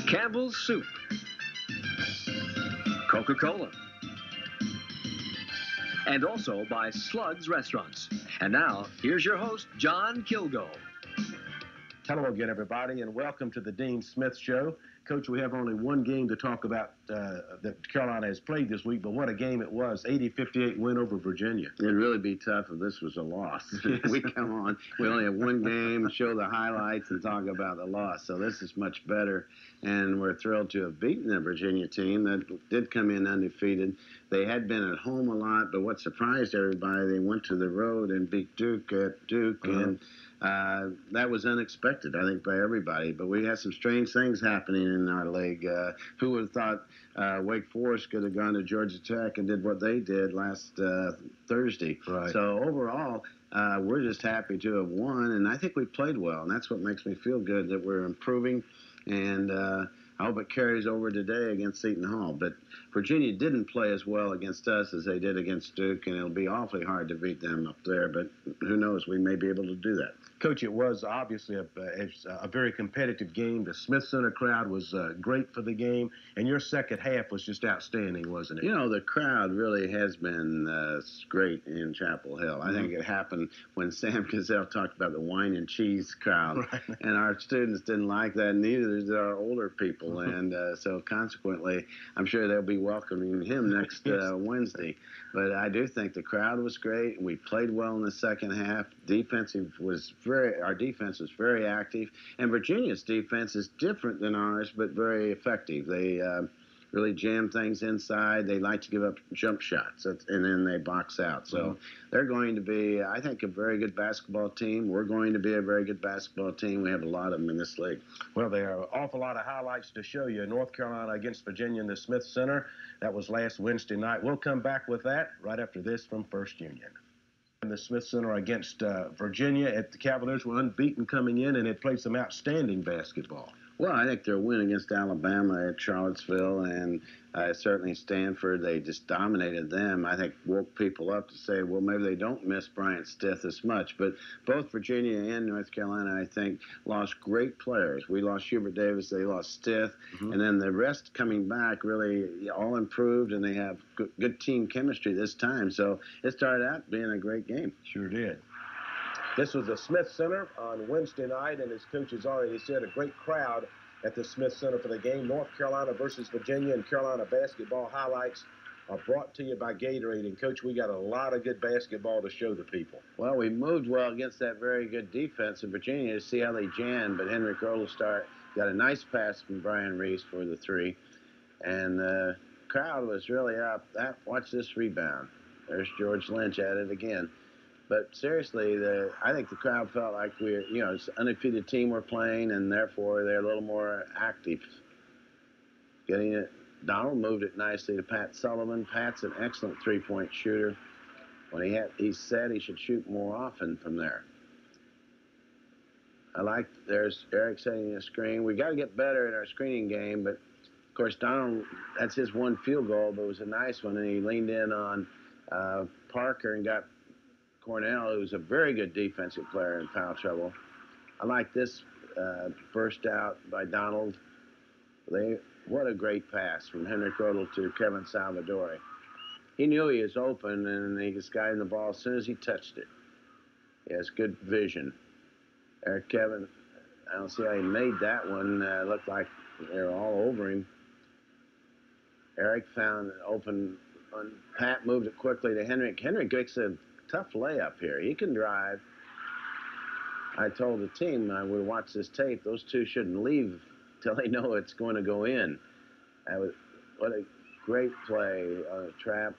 Campbell's Soup, Coca-Cola, and also by Slug's Restaurants. And now, here's your host, John Kilgo. Hello again, everybody, and welcome to the Dean Smith Show. Coach, we have only one game to talk about that Carolina has played this week, but what a game it was. 80-58 win over Virginia. It'd really be tough if this was a loss. We come on, we only have one game, show the highlights, and talk about the loss. So this is much better, and we're thrilled to have beaten the Virginia team that did come in undefeated. They had been at home a lot, but what surprised everybody, they went to the road and beat Duke at Duke, and that was unexpected, I think, by everybody. But we had some strange things happening in our league. Who would have thought Wake Forest could have gone to Georgia Tech and did what they did last Thursday? Right. So overall, we're just happy to have won, and I think we played well, and that's what makes me feel good, that we're improving, and I hope it carries over today against Seton Hall. But Virginia didn't play as well against us as they did against Duke, and it'll be awfully hard to beat them up there, but who knows, we may be able to do that. Coach, it was obviously a very competitive game. The Smith Center crowd was great for the game, and your second half was just outstanding, wasn't it? You know, the crowd really has been great in Chapel Hill. I think it happened when Sam Gazelle talked about the wine and cheese crowd, Right. and our students didn't like that, neither did our older people, and so consequently, I'm sure they'll be welcoming him next Wednesday. But I do think the crowd was great. We played well in the second half. Our defense was very active, and Virginia's defense is different than ours, but very effective. They really jam things inside. They like to give up jump shots, and then they box out. So they're going to be, I think, a very good basketball team. We're going to be a very good basketball team. We have a lot of them in this league. Well, there are an awful lot of highlights to show you. North Carolina against Virginia in the Smith Center. That was last Wednesday night. We'll come back with that right after this from First Union. In the Smith Center against Virginia, the Cavaliers were unbeaten coming in and had played some outstanding basketball. Well, I think their win against Alabama at Charlottesville and certainly Stanford, they just dominated them. I think woke people up to say, well, maybe they don't miss Bryant Stith as much. But both Virginia and North Carolina, I think, lost great players. We lost Hubert Davis, they lost Stith, and then the rest coming back really all improved, and they have good team chemistry this time. So it started out being a great game. Sure did. This was the Smith Center on Wednesday night, and as Coach has already said, a great crowd at the Smith Center for the game. North Carolina versus Virginia, and Carolina basketball highlights are brought to you by Gatorade. And, Coach, we got a lot of good basketball to show the people. Well, we moved well against that very good defense of Virginia to see how they jammed, but Henrik Ohlstart got a nice pass from Brian Reese for the three, and the crowd was really up. Watch this rebound. There's George Lynch at it again. But seriously, I think the crowd felt like it's an undefeated team we're playing, and therefore they're a little more active. Getting it, Donald moved it nicely to Pat Sullivan. Pat's an excellent three-point shooter. When he said he should shoot more often from there. There's Eric setting a screen. We got to get better at our screening game, but of course Donald, that's his one field goal, but it was a nice one, and he leaned in on Parker and got Cornell, who's a very good defensive player, in foul trouble. I like this burst out by Donald. What a great pass from Henrik Rodel to Kevin Salvadori. He knew he was open, and he just got in the ball as soon as he touched it. He has good vision. Kevin, I don't see how he made that one. Looked like they were all over him. Eric found an open. Pat moved it quickly to Henrik. Henrik makes a tough layup here. He can drive. I told the team we watch this tape, those two shouldn't leave till they know it's going to go in. What a great play on a trap.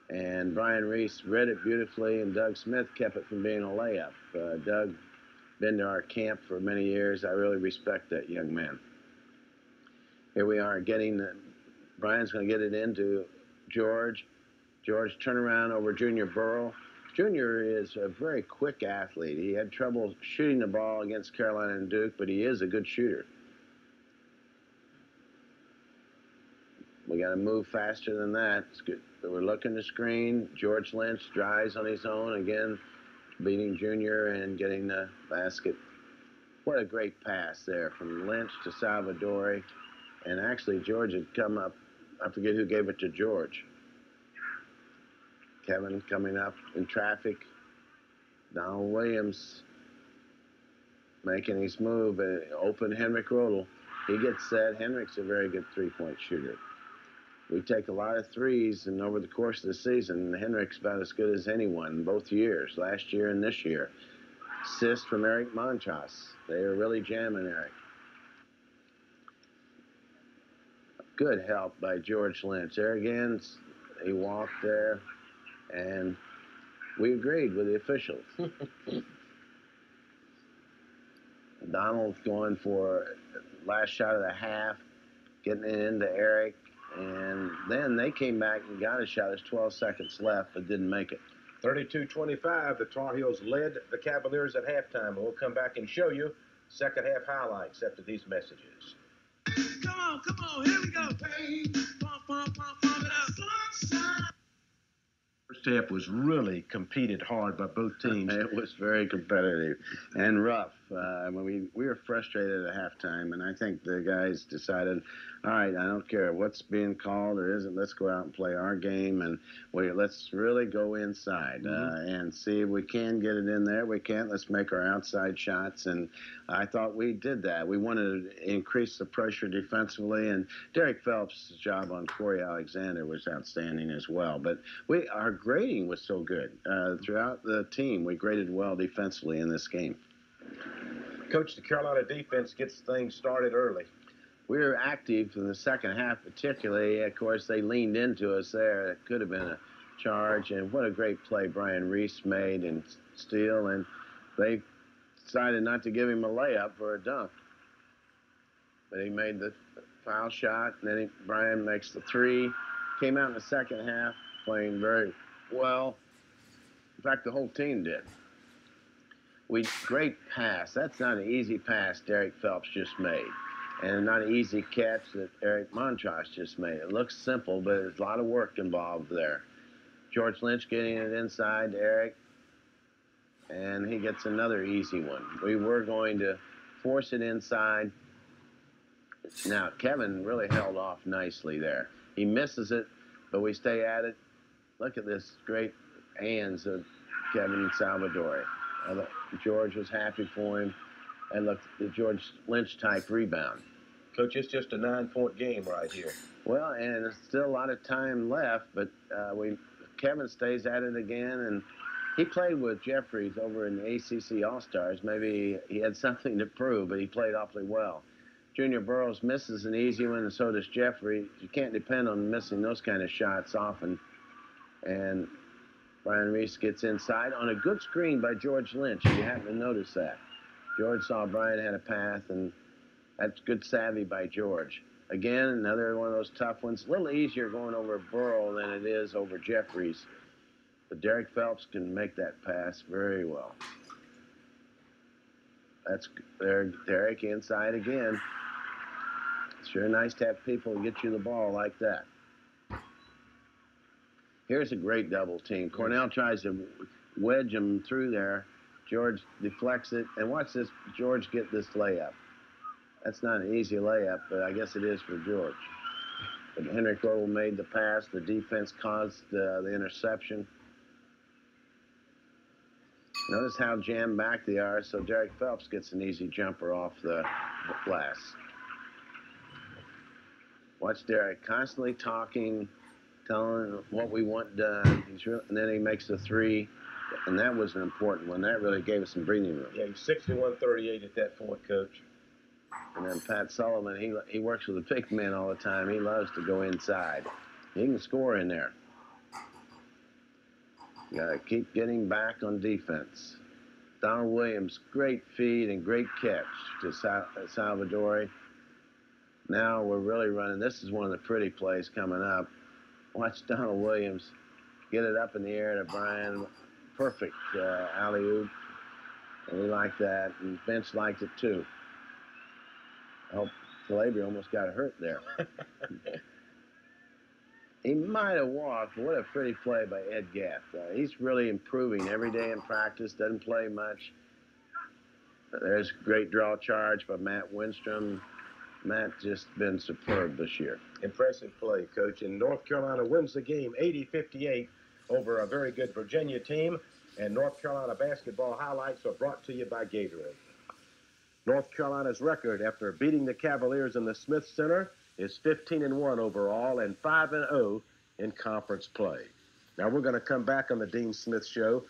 And Brian Reese read it beautifully, and Doug Smith kept it from being a layup. Doug, been to our camp for many years. I really respect that young man. Here we are Brian's going to get it into George. George turnaround over Junior Burrow. Junior is a very quick athlete. He had trouble shooting the ball against Carolina and Duke, but he is a good shooter. We got to move faster than that. It's good. We're looking to screen. George Lynch drives on his own again, beating Junior and getting the basket. What a great pass there from Lynch to Salvadori. And actually, George had come up. I forget who gave it to George. Kevin coming up in traffic. Donald Williams making his move. Open Henrik Rodel. He gets set. Henrik's a very good three-point shooter. We take a lot of threes, and over the course of the season, Henrik's about as good as anyone both years, last year and this year. Assist from Eric Montas. They are really jamming Eric. Good help by George Lynch. There again, he walked there, and we agreed with the officials. Donald going for last shot of the half, getting it into Eric, and then they came back and got a shot. There's 12 seconds left, but didn't make it. 32-25, the Tar Heels led the Cavaliers at halftime. We'll come back and show you second half highlights after these messages. Come on, here we go. Pump it up. Sunshine. First half was really competed hard by both teams. It was very competitive and rough. We were frustrated at halftime, and I think the guys decided, all right, I don't care what's being called or isn't. Let's go out and play our game, and let's really go inside and see if we can get it in there. We can't. Let's make our outside shots, and I thought we did that. We wanted to increase the pressure defensively, and Derek Phelps' job on Corey Alexander was outstanding as well. But our grading was so good throughout the team. We graded well defensively in this game. Coach, the Carolina defense gets things started early. We were active in the second half, particularly. Of course, they leaned into us there. It could have been a charge, and what a great play Brian Reese made and steal, and they decided not to give him a layup for a dunk. But he made the foul shot, and then Brian makes the three. Came out in the second half playing very well. In fact, the whole team did. Great pass. That's not an easy pass Derek Phelps just made. And not an easy catch that Eric Montross just made. It looks simple, but there's a lot of work involved there. George Lynch getting it inside to Eric. And he gets another easy one. We were going to force it inside. Now, Kevin really held off nicely there. He misses it, but we stay at it. Look at this great hands of Kevin Salvadori. George was happy for him. And look, the George Lynch-type rebound. Coach, it's just a 9-point game right here. Well, and there's still a lot of time left, but Kevin stays at it again, and he played with Jeffries over in the ACC All-Stars. Maybe he had something to prove, but he played awfully well. Junior Burroughs misses an easy one, and so does Jeffrey. You can't depend on missing those kind of shots often. And Brian Reese gets inside on a good screen by George Lynch, if you happen to notice that. George saw Brian had a path, and that's good savvy by George. Again, another one of those tough ones. A little easier going over Burrow than it is over Jeffries. But Derek Phelps can make that pass very well. That's there, Derek inside again. It's sure nice to have people get you the ball like that. Here's a great double team. Cornell tries to wedge him through there. George deflects it. And watch this, George get this layup. That's not an easy layup, but I guess it is for George. But Henrik Rodel made the pass. The defense caused the interception. Notice how jammed back they are, so Derek Phelps gets an easy jumper off the glass. Watch Derek constantly talking, telling what we want done. And then he makes the three, and that was an important one. That really gave us some breathing room. Yeah, he's 61-38 at that point, Coach. And then Pat Sullivan, he works with the big men all the time. He loves to go inside. He can score in there. You got to keep getting back on defense. Donald Williams, great feed and great catch to Salvadori. Now we're really running. This is one of the pretty plays coming up. Watch Donald Williams get it up in the air to Brian. Perfect alley-oop. And we like that. And Vince liked it too. I hope Calabria almost got hurt there. He might have walked. What a pretty play by Ed Gaff. He's really improving every day in practice. Doesn't play much. There's a great draw charge by Matt Winstrom. Matt just been superb this year. Impressive play, Coach. And North Carolina wins the game 80-58 over a very good Virginia team. And North Carolina basketball highlights are brought to you by Gatorade. North Carolina's record after beating the Cavaliers in the Smith Center is 15-1 overall and 5-0 in conference play. Now we're going to come back on the Dean Smith Show